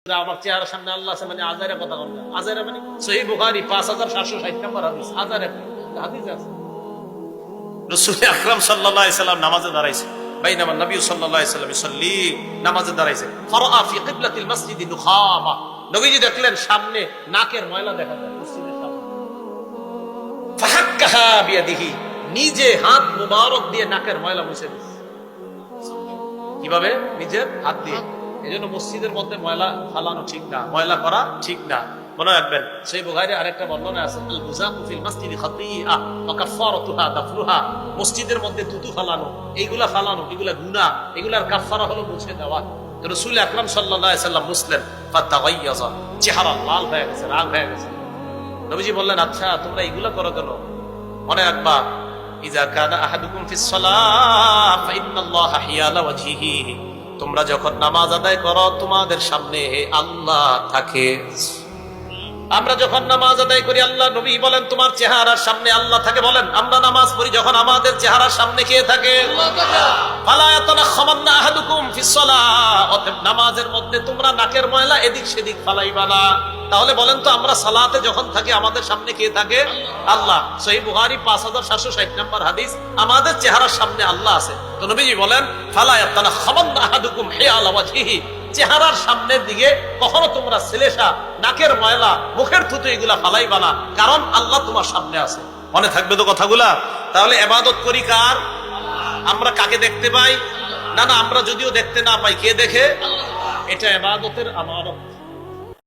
আমার চেহারার সামনে আল্লাহ আছে মানে আজারে কথা বল না। আজারে মানে সহিহ বুখারী 5760 নম্বর হাদিস। আজারে হাদিস আছে। রাসূল আকরাম সাল্লাল্লাহু আলাইহি সাল্লাম নামাজে দাঁড়াইছে। বাইনামা নবী সাল্লাল্লাহু আলাইহি সাল্লাম ইসাল্লি, নামাজে দাঁড়াইছে। ফারাআ ফি কিবলাতিল মসজিদি নুখামা, নবীজি দেখলেন সামনে নাকের ময়লা দেখা যায় মসজিদের সামনে। ফাহাক্কাহা বিয়াদিহি, নিজে হাত মুবারক দিয়ে নাকের ময়লা মুছে দিয়েছে। কিভাবে? নিজের হাত দিয়ে। এজন্য মসজিদের মধ্যে ময়লা ফালানো ঠিক না, ময়লা করা ঠিক না। মনে রাখবেন সেই বুখারী আরেকটা বর্ণনা আছে, আল বুযাকু ফিল মাসজিদি খাতিআ ওয়া কাফফারাতুহা দাফনুহা, মসজিদের মধ্যে থুতু ফালানো, এইগুলা ফালানো, এগুলা গুনাহ, এগুলার কাফফারা হলো মুছে দেওয়া। তো রাসূল আকরাম সাল্লাল্লাহু আলাইহি সাল্লাম মুসলিম ফাতাগায়্যাযা, চেহারা লাল হয়ে গেছে, রাগ হয়ে গেছে। নবীজি বললেন, আচ্ছা তোমরা এগুলা করো কেন? মনে রাখবা, ইযা কানা আহাদুকুম ফিস সালাহ ফাইন্নাল্লাহা হিয়ালা ওয়াজহিহি, তোমরা যখন নামাজ আদায় করো তোমাদের সামনে আল্লাহ থাকে। আমরা যখন নামাজ আদায় করি, আল্লাহ নবী বলেন তোমার চেহারার সামনে আল্লাহ থাকে। বলেন আমরা নামাজ পড়ি যখন আমাদের চেহারার সামনে কে থাকে? ফালা ইয়াতানাখামান্না আহাদুকুম ফিস সালাহ, অতএব নামাজের মধ্যে তোমরা নাকের ময়লা এদিক সেদিক ফালাইবা না। তাহলে বলেন তো আমরা সালাতে যখন থাকি আমাদের সামনে কে থাকে? আল্লাহ। সহিহ বুখারী 5760 নম্বর হাদিস, আমাদের চেহারার সামনে আল্লাহ আছে। তো নবীজি বলেন ফালা ইয়াতানাখামান্না আহাদুকুম হিয়ালা ওয়াজহিহি, চেহারার সামনের দিকে কখনো তোমরা ছেলেসা নাকের ময়লা মুখের থুতু এগুলা ফালাইবা না, কারণ আল্লাহ তোমার সামনে আছে। মনে থাকবে তো কথাগুলা? তাহলে ইবাদত করি কার? আমরা কাকে দেখতে পাই? না না, আমরা যদিও দেখতে না পাই, কে দেখে? এটা ইবাদতের আমানত।